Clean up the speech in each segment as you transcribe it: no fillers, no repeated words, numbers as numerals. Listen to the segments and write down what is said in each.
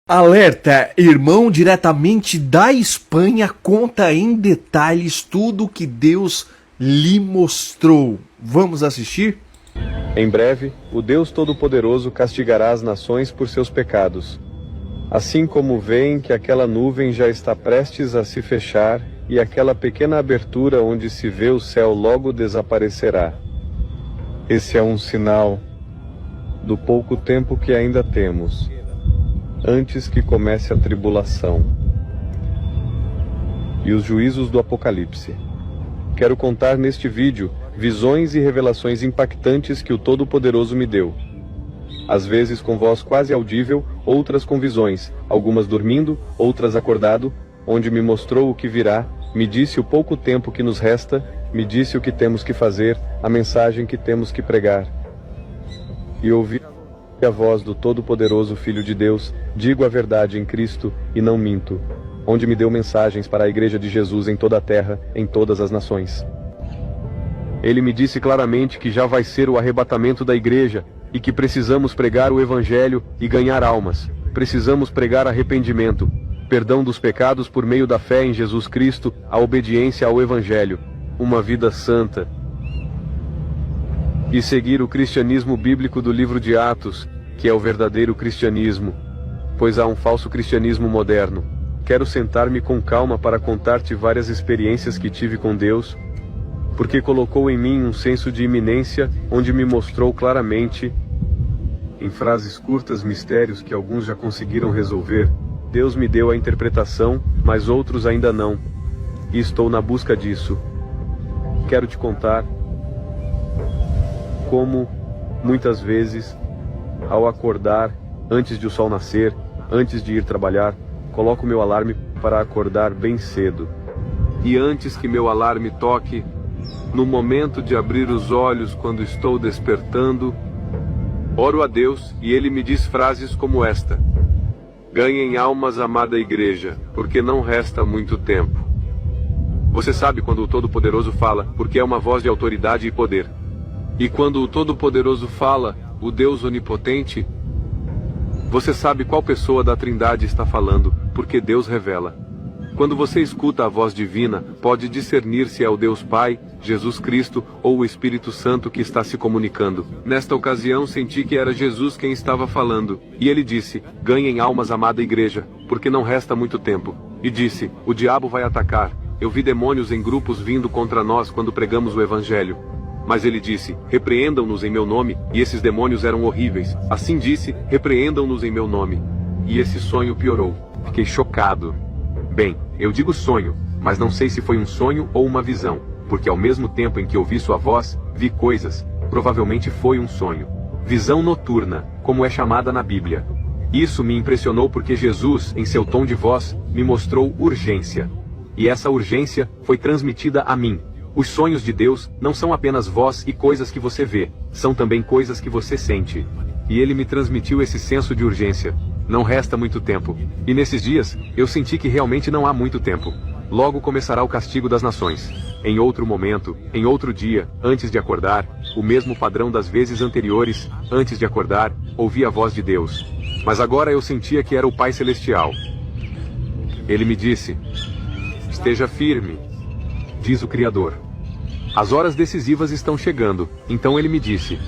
Alerta, irmão diretamente da Espanha conta em detalhes tudo o que Deus lhe mostrou. Vamos assistir? Em breve, o Deus Todo-Poderoso castigará as nações por seus pecados. Assim como veem que aquela nuvem já está prestes a se fechar e aquela pequena abertura onde se vê o céu logo desaparecerá. Esse é um sinal do pouco tempo que ainda temos, antes que comece a tribulação e os juízos do Apocalipse. Quero contar neste vídeo visões e revelações impactantes que o Todo-Poderoso me deu. Às vezes com voz quase audível, outras com visões, algumas dormindo, outras acordado, onde me mostrou o que virá, me disse o pouco tempo que nos resta, me disse o que temos que fazer, a mensagem que temos que pregar. E ouvi a voz do Todo-Poderoso Filho de Deus, digo a verdade em Cristo e não minto, onde me deu mensagens para a Igreja de Jesus em toda a terra, em todas as nações. Ele me disse claramente que já vai ser o arrebatamento da Igreja, e que precisamos pregar o Evangelho e ganhar almas. Precisamos pregar arrependimento, perdão dos pecados por meio da fé em Jesus Cristo, a obediência ao Evangelho, uma vida santa, e seguir o cristianismo bíblico do livro de Atos, que é o verdadeiro cristianismo, pois há um falso cristianismo moderno. Quero sentar-me com calma para contar-te várias experiências que tive com Deus, porque colocou em mim um senso de iminência, onde me mostrou claramente, em frases curtas, mistérios que alguns já conseguiram resolver. Deus me deu a interpretação, mas outros ainda não, e estou na busca disso. Quero te contar como, muitas vezes, ao acordar, antes de o sol nascer, antes de ir trabalhar, coloco meu alarme para acordar bem cedo. E antes que meu alarme toque, no momento de abrir os olhos quando estou despertando, oro a Deus e Ele me diz frases como esta: ganhem almas, amada Igreja, porque não resta muito tempo. Você sabe quando o Todo-Poderoso fala, porque é uma voz de autoridade e poder. E quando o Todo-Poderoso fala, o Deus Onipotente, você sabe qual pessoa da Trindade está falando, porque Deus revela. Quando você escuta a voz divina, pode discernir se é o Deus Pai, Jesus Cristo ou o Espírito Santo que está se comunicando. Nesta ocasião senti que era Jesus quem estava falando, e ele disse: ganhem almas, amada Igreja, porque não resta muito tempo. E disse: o diabo vai atacar. Eu vi demônios em grupos vindo contra nós quando pregamos o Evangelho. Mas ele disse: repreendam-nos em meu nome, e esses demônios eram horríveis. Assim disse: repreendam-nos em meu nome. E esse sonho piorou. Fiquei chocado. Bem, eu digo sonho, mas não sei se foi um sonho ou uma visão, porque ao mesmo tempo em que ouvi sua voz, vi coisas. Provavelmente foi um sonho. Visão noturna, como é chamada na Bíblia. Isso me impressionou porque Jesus, em seu tom de voz, me mostrou urgência. E essa urgência foi transmitida a mim. Os sonhos de Deus não são apenas voz e coisas que você vê, são também coisas que você sente. E ele me transmitiu esse senso de urgência. Não resta muito tempo. E nesses dias, eu senti que realmente não há muito tempo. Logo começará o castigo das nações. Em outro momento, em outro dia, antes de acordar, o mesmo padrão das vezes anteriores, antes de acordar, ouvi a voz de Deus. Mas agora eu sentia que era o Pai Celestial. Ele me disse: esteja firme, diz o Criador. As horas decisivas estão chegando. Então ele me disse.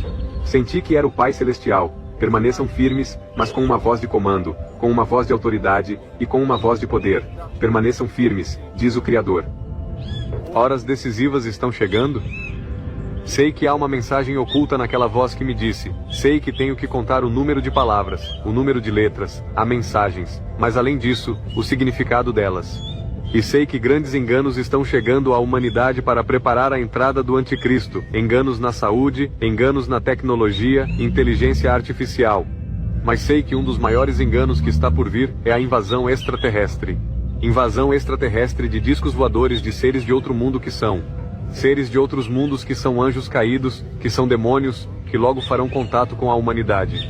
Senti que era o Pai Celestial. Permaneçam firmes, mas com uma voz de comando, com uma voz de autoridade e com uma voz de poder. Permaneçam firmes, diz o Criador. Horas decisivas estão chegando? Sei que há uma mensagem oculta naquela voz que me disse. Sei que tenho que contar o número de palavras, o número de letras, há mensagens, mas além disso, o significado delas. E sei que grandes enganos estão chegando à humanidade para preparar a entrada do anticristo. Enganos na saúde, enganos na tecnologia, inteligência artificial. Mas sei que um dos maiores enganos que está por vir é a invasão extraterrestre. Invasão extraterrestre de discos voadores de seres de outro mundo que são. Seres de outros mundos que são anjos caídos, que são demônios, que logo farão contato com a humanidade.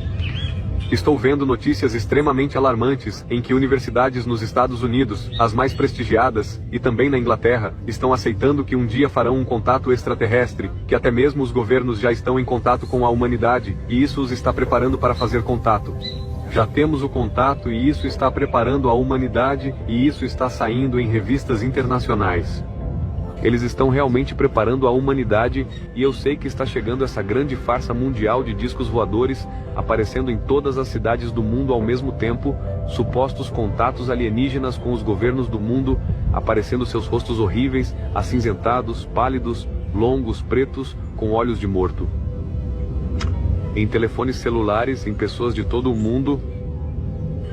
Estou vendo notícias extremamente alarmantes em que universidades nos Estados Unidos, as mais prestigiadas, e também na Inglaterra, estão aceitando que um dia farão um contato extraterrestre, que até mesmo os governos já estão em contato com a humanidade, e isso os está preparando para fazer contato. Já temos o contato e isso está preparando a humanidade e isso está saindo em revistas internacionais. Eles estão realmente preparando a humanidade e eu sei que está chegando essa grande farsa mundial de discos voadores aparecendo em todas as cidades do mundo ao mesmo tempo, supostos contatos alienígenas com os governos do mundo, aparecendo seus rostos horríveis, acinzentados, pálidos, longos, pretos, com olhos de morto. Em telefones celulares, em pessoas de todo o mundo,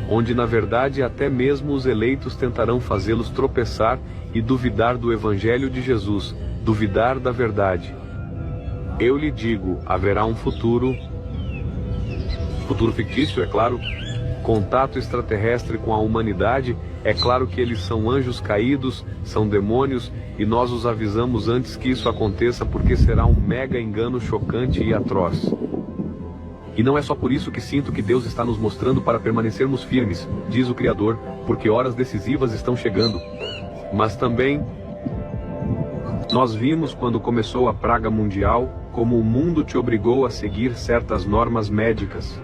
onde na verdade até mesmo os eleitos tentarão fazê-los tropeçar e duvidar do Evangelho de Jesus, duvidar da verdade. Eu lhe digo, haverá um futuro fictício, é claro, contato extraterrestre com a humanidade, é claro que eles são anjos caídos, são demônios, e nós os avisamos antes que isso aconteça porque será um mega engano chocante e atroz. E não é só por isso que sinto que Deus está nos mostrando para permanecermos firmes, diz o Criador, porque horas decisivas estão chegando. Mas também, nós vimos quando começou a praga mundial, como o mundo te obrigou a seguir certas normas médicas.